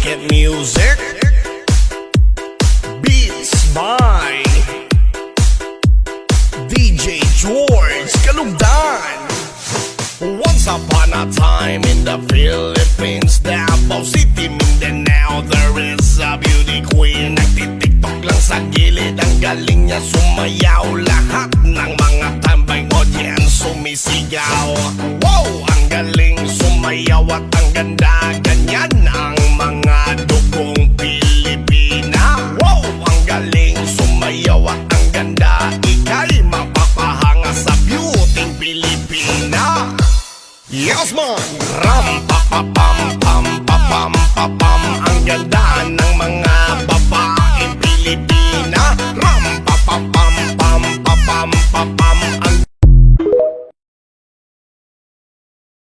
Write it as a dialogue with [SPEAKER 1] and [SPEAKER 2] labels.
[SPEAKER 1] Wicked music, beats by DJ George Kalugdan. Once upon a time in the Philippines, Davao City, Mindanao, there is a beauty queen. Nagtitiktok lang sa gilid, ang galing niya sumayaw. Lahat ng mga tambay audience sumisigaw. Wow, ang galing sumayaw at ang ganda. Ganyan ang mga dugong Pilipina. Wow, ang galing sumayaw at ang ganda. Ika'y mapapahanga sa beauty Pilipina. Yes man! Ram pa pa pam pam pa pam pa pam. Ang ganda ng mga babaeng Pilipina. Ram pa